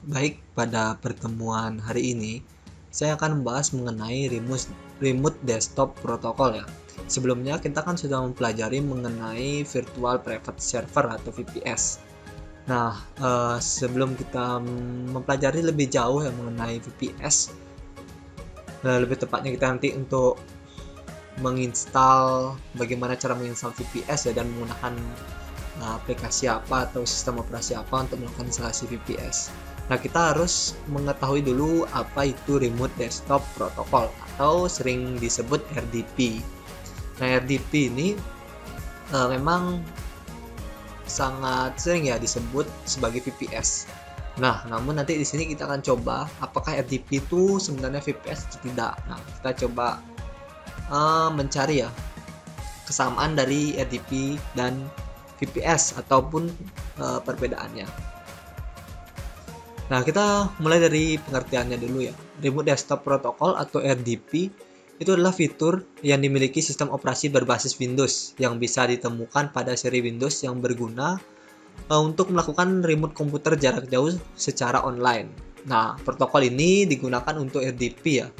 Baik, pada pertemuan hari ini, saya akan membahas mengenai remote desktop protocol ya. Sebelumnya kita kan sudah mempelajari mengenai virtual private server atau VPS. Nah, sebelum kita mempelajari lebih jauh ya mengenai VPS, lebih tepatnya kita nanti untuk bagaimana cara menginstal VPS ya dan menggunakan aplikasi apa atau sistem operasi apa untuk melakukan instalasi VPS. Nah, kita harus mengetahui dulu apa itu Remote Desktop Protocol atau sering disebut RDP. Nah, RDP ini memang sangat sering ya disebut sebagai VPS. Nah, namun nanti di sini kita akan coba apakah RDP itu sebenarnya VPS atau tidak. Nah, kita coba mencari ya kesamaan dari RDP dan VPS ataupun perbedaannya. Nah, kita mulai dari pengertiannya dulu ya. Remote Desktop Protocol atau RDP itu adalah fitur yang dimiliki sistem operasi berbasis Windows yang bisa ditemukan pada seri Windows yang berguna untuk melakukan remote komputer jarak jauh secara online. Nah, protokol ini digunakan untuk RDP ya.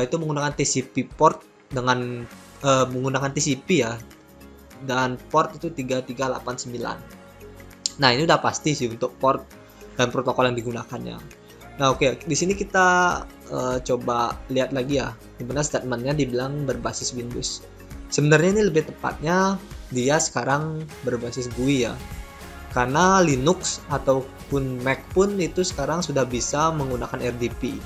Itu menggunakan TCP port dengan menggunakan TCP ya, dan port itu 3389. Nah, ini udah pasti sih untuk port dan protokol yang digunakannya. Nah, oke, di sini kita coba lihat lagi ya, dimana statementnya dibilang berbasis Windows. Sebenarnya ini lebih tepatnya dia sekarang berbasis GUI ya, karena Linux ataupun Mac pun itu sekarang sudah bisa menggunakan RDP.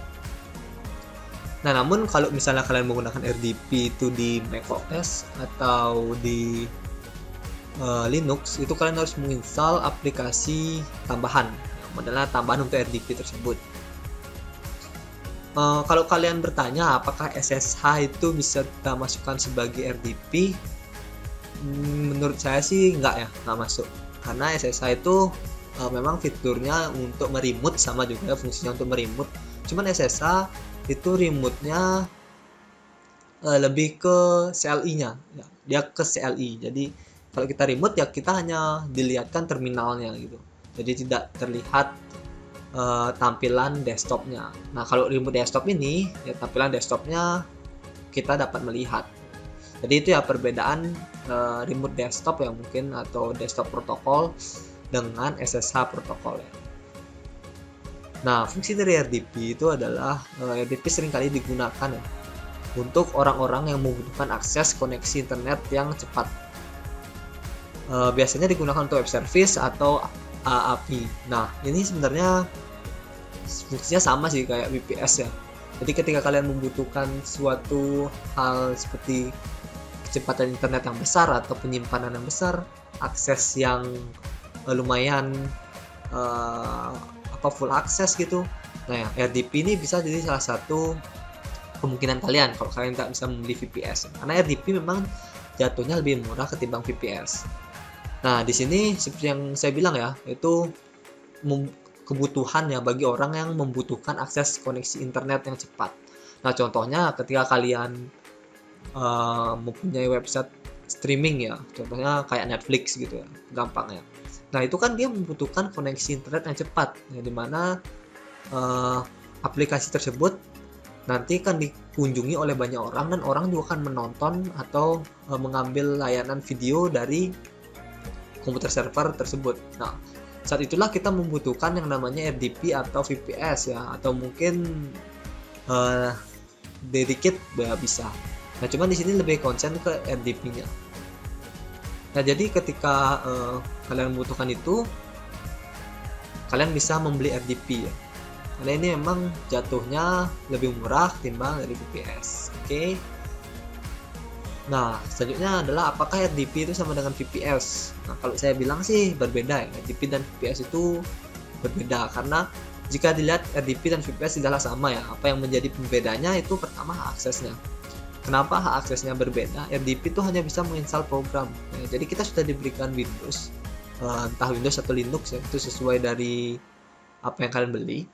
Nah, namun kalau misalnya kalian menggunakan RDP itu di macOS atau di Linux, itu kalian harus menginstal aplikasi tambahan, modelnya tambahan untuk RDP tersebut. Kalau kalian bertanya apakah SSH itu bisa kita masukkan sebagai RDP, menurut saya sih nggak masuk, karena SSH itu memang fiturnya untuk meremote, sama juga fungsinya untuk meremote. Cuman SSH itu remote-nya lebih ke CLI-nya ya. Dia ke CLI, jadi kalau kita remote ya kita hanya dilihatkan terminalnya gitu, jadi tidak terlihat tampilan desktopnya. Nah, kalau remote desktop ini ya tampilan desktopnya kita dapat melihat. Jadi itu ya perbedaan remote desktop ya mungkin, atau desktop protokol dengan SSH protokol ya. Nah, fungsi dari RDP itu adalah RDP seringkali digunakan ya untuk orang-orang yang membutuhkan akses koneksi internet yang cepat. Biasanya digunakan untuk web service atau API. Nah, ini sebenarnya fungsinya sama sih kayak VPS ya. Jadi ketika kalian membutuhkan suatu hal seperti kecepatan internet yang besar atau penyimpanan yang besar, akses yang lumayan full akses gitu. Nah, RDP ini bisa jadi salah satu kemungkinan kalian kalau kalian tak bisa membeli VPS. Karena RDP memang jatuhnya lebih murah ketimbang VPS. Nah, di sini seperti yang saya bilang ya, itu kebutuhan ya bagi orang yang membutuhkan akses koneksi internet yang cepat. Nah, contohnya ketika kalian mempunyai website streaming ya, contohnya kayak Netflix gitu ya, gampang ya. Nah, itu kan dia membutuhkan koneksi internet yang cepat, ya, dimana aplikasi tersebut nanti akan dikunjungi oleh banyak orang, dan orang juga akan menonton atau mengambil layanan video dari komputer server tersebut. Nah, saat itulah kita membutuhkan yang namanya RDP atau VPS ya, atau mungkin dedicate ya bisa. Nah, cuman di sini lebih konsen ke RDP-nya. Nah, jadi ketika kalian membutuhkan itu, kalian bisa membeli RDP ya. Karena ini memang jatuhnya lebih murah ketimbang dari VPS. Oke. Nah, selanjutnya adalah apakah RDP itu sama dengan VPS? Nah, kalau saya bilang sih berbeda ya. RDP dan VPS itu berbeda, karena jika dilihat RDP dan VPS tidaklah sama ya. Apa yang menjadi pembedanya itu pertama hak aksesnya. Kenapa hak aksesnya berbeda? RDP itu hanya bisa menginstal program. Ya, jadi kita sudah diberikan Windows, entah Windows atau Linux ya, itu sesuai dari apa yang kalian beli.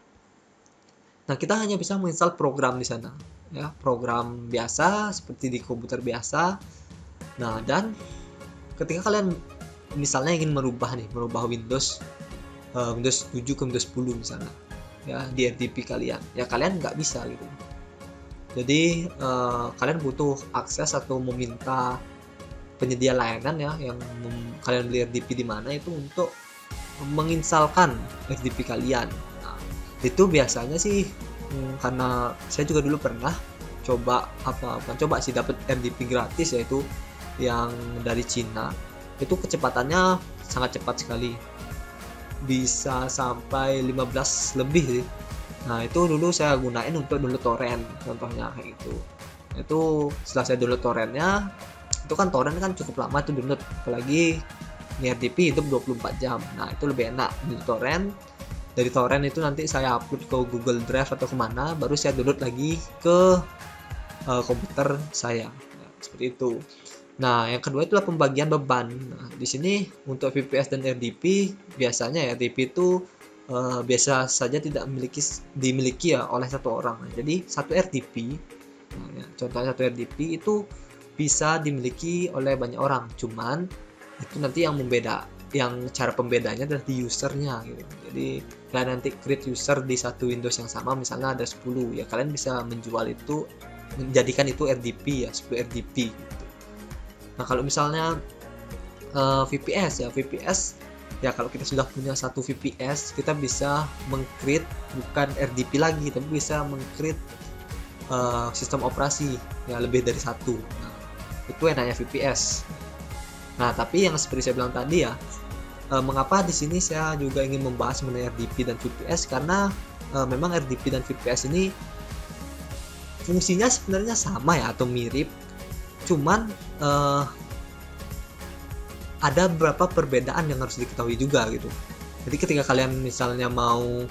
Nah, kita hanya bisa menginstal program di sana, ya, program biasa seperti di komputer biasa. Nah, dan ketika kalian misalnya ingin merubah Windows 7 ke Windows 10 misalnya. ya di RDP kalian. Ya kalian nggak bisa gitu. Jadi kalian butuh akses atau meminta penyedia layanan ya yang kalian beli RDP di mana itu untuk menginstalkan RDP kalian. Nah, itu biasanya sih karena saya juga dulu pernah coba sih dapat RDP gratis, yaitu yang dari Cina. Itu kecepatannya sangat cepat sekali, bisa sampai 15 lebih sih. Nah itu dulu saya gunain untuk download torrent contohnya kayak gitu. Itu setelah saya download torrentnya, itu kan torrent kan cukup lama tuh download, apalagi RDP hidup 24 jam. Nah itu lebih enak di torrent. Dari torrent itu nanti saya upload ke Google Drive atau kemana, baru saya download lagi ke komputer saya. Nah, seperti itu. Nah, yang kedua itulah pembagian beban. Nah, di sini untuk VPS dan RDP, biasanya ya RDP itu biasa saja tidak dimiliki ya oleh satu orang. Jadi satu RDP, nah, ya, contohnya satu RDP itu bisa dimiliki oleh banyak orang. Cuman itu nanti yang cara pembedanya adalah di usernya gitu. Jadi kalian nanti create user di satu Windows yang sama, misalnya ada 10 ya, kalian bisa menjual itu, menjadikan itu RDP ya, 10 RDP gitu. Nah kalau misalnya VPS ya kalau kita sudah punya satu VPS, kita bisa meng-create bukan RDP lagi, tapi bisa meng-create sistem operasi ya lebih dari satu. Nah, itu enaknya VPS. Nah tapi yang seperti saya bilang tadi ya, mengapa di sini saya juga ingin membahas mengenai RDP dan VPS, karena memang RDP dan VPS ini fungsinya sebenarnya sama ya atau mirip, cuman ada beberapa perbedaan yang harus diketahui juga gitu. Jadi ketika kalian misalnya mau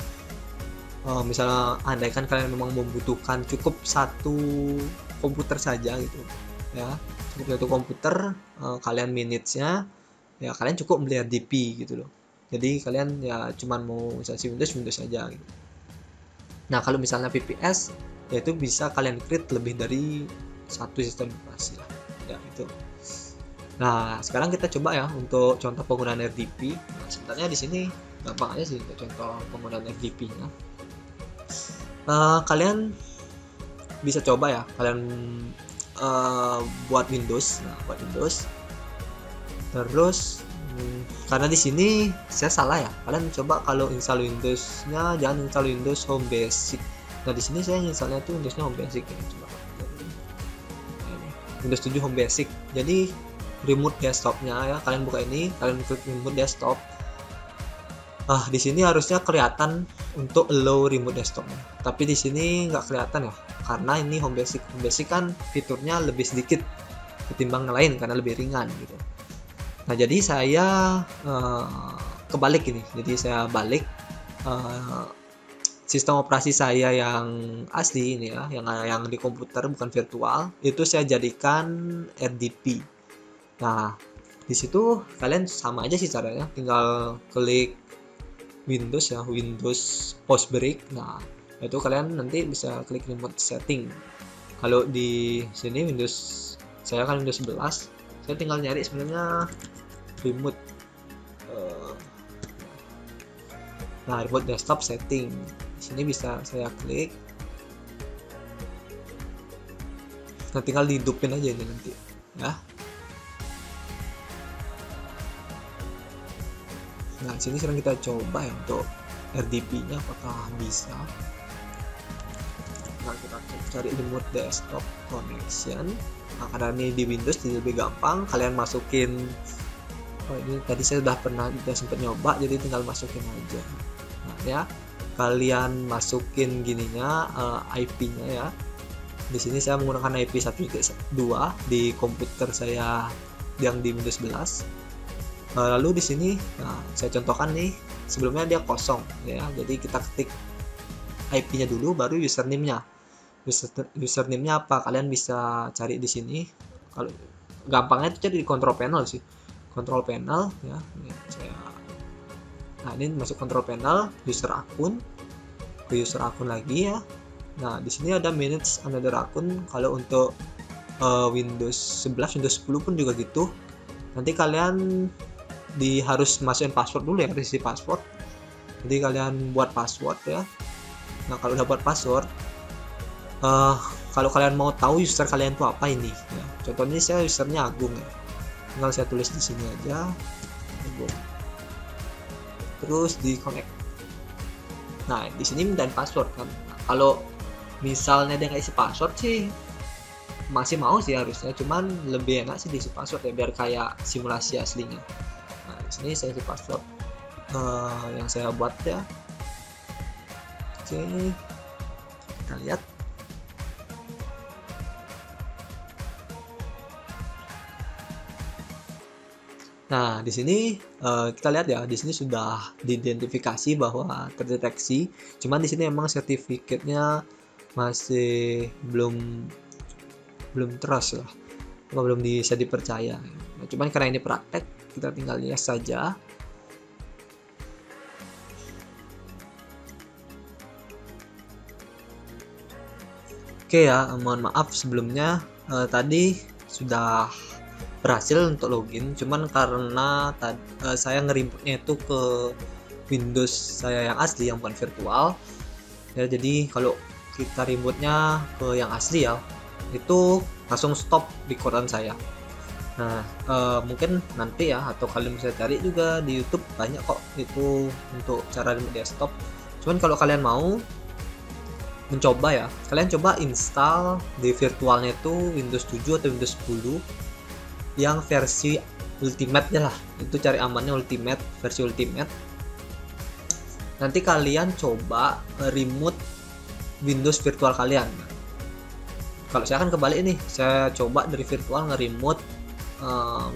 misalnya andaikan kalian memang membutuhkan cukup satu komputer saja gitu ya, cukup satu komputer, kalian minutes-nya ya kalian cukup beli RDP gitu loh. Jadi kalian ya cuman mau installasi Windows saja gitu. Nah kalau misalnya VPS ya itu bisa kalian create lebih dari satu sistem operasi lah ya itu. Nah sekarang kita coba ya untuk contoh penggunaan RDP. Nah, sebenarnya di sini gampang aja sih untuk contoh penggunaan RDP-nya. Kalian bisa coba ya, kalian buat Windows. Nah buat Windows, terus karena di sini saya salah ya, kalian coba kalau install Windows-nya jangan install Windows Home Basic. Nah di sini saya installnya tuh Windows-nya Home Basic ya, coba Windows 7 Home Basic. Jadi remote desktop-nya ya, kalian buka ini, kalian klik remote desktop. Di sini harusnya kelihatan untuk allow remote desktop-nya, tapi di sini nggak kelihatan ya, karena ini Home Basic. Home Basic kan fiturnya lebih sedikit ketimbang yang lain karena lebih ringan gitu. Nah jadi saya kebalik ini, jadi saya balik sistem operasi saya yang asli ini ya, yang di komputer bukan virtual, itu saya jadikan RDP. Nah di situ kalian sama aja sih caranya, tinggal klik Windows ya, Windows Post Break. Nah itu kalian nanti bisa klik remote setting. Kalau di sini Windows, saya kan Windows 11, saya tinggal nyari sebenarnya remote remote desktop setting. Di sini bisa saya klik. Nah tinggal dihidupin aja ini nanti ya. Nah sini sekarang kita coba ya untuk RDP-nya apakah bisa. Nah kita cari remote desktop connection. Nah karena ini di Windows jadi lebih gampang, kalian masukin, ini tadi saya udah sempat nyoba, jadi tinggal masukin aja. Nah ya, kalian masukin gininya, IP-nya ya. Di sini saya menggunakan IP 1.2 di komputer saya yang di Windows 11. Lalu di sini, nah saya contohkan nih, sebelumnya dia kosong ya, jadi kita ketik IP-nya dulu, baru username-nya. Username-nya apa? Kalian bisa cari di sini. Kalau gampangnya itu cari di control panel sih. Control panel ya. Nah ini masuk control panel, user akun, ke user akun lagi ya. Nah di sini ada manage another akun. Kalau untuk Windows 11, Windows 10 pun juga gitu. Nanti kalian harus masukin password dulu ya, isi password. Jadi kalian buat password ya. Nah, kalau udah buat password, uh, kalau kalian mau tahu user kalian tuh apa ini ya, contohnya saya usernya Agung ya, tinggal saya tulis di sini aja Agung, terus di connect. Nah, di sini minta password kan. Nah, kalau misalnya dia nggak isi password sih masih mau sih harusnya, cuman lebih enak sih diisi password ya, biar kayak simulasi aslinya. Nah, di sini saya isi password yang saya buat ya. Oke, kita lihat. Nah, di sini kita lihat ya, di sini sudah diidentifikasi bahwa terdeteksi. Cuman di sini memang sertifikatnya masih belum trust lah, belum bisa dipercaya. Nah, cuman karena ini praktek, kita tinggal lihat saja. Oke ya, mohon maaf sebelumnya tadi sudah berhasil untuk login, cuman karena saya nge-rebootnya itu ke Windows saya yang asli, yang bukan virtual ya. Jadi kalau kita rebootnya ke yang asli ya, itu langsung stop recordan saya. Nah, mungkin nanti ya, atau kalian bisa cari juga di YouTube, banyak kok itu untuk cara remote desktop. Cuman kalau kalian mau mencoba ya, kalian coba install di virtualnya itu Windows 7 atau Windows 10 yang versi ultimate nya lah. Itu cari amannya ultimate, versi ultimate. Nanti kalian coba remote Windows virtual kalian. Kalau saya kan kebalik nih, saya coba dari virtual nge-remote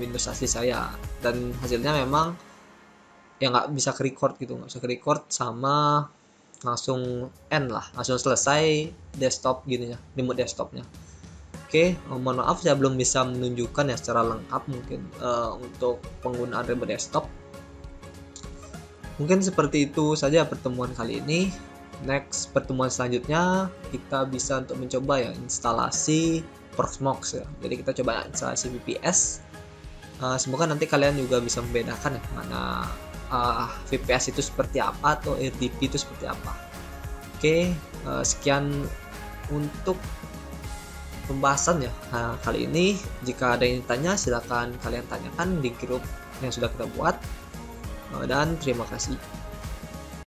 Windows asli saya, dan hasilnya memang ya nggak bisa ke-record gitu, nggak bisa ke-record, sama langsung end lah, langsung selesai desktop gini ya, remote desktopnya. Oke, mohon maaf saya belum bisa menunjukkan ya secara lengkap mungkin untuk penggunaan remote desktop. Mungkin seperti itu saja pertemuan kali ini. Next pertemuan selanjutnya kita bisa untuk mencoba ya instalasi Proxmox ya. Jadi kita coba instalasi VPS. Semoga nanti kalian juga bisa membedakan ya mana VPS itu seperti apa atau RDP itu seperti apa. Oke, sekian untuk pembahasan ya kali ini. Jika ada yang ditanya, silakan kalian tanyakan di grup yang sudah kita buat, dan terima kasih.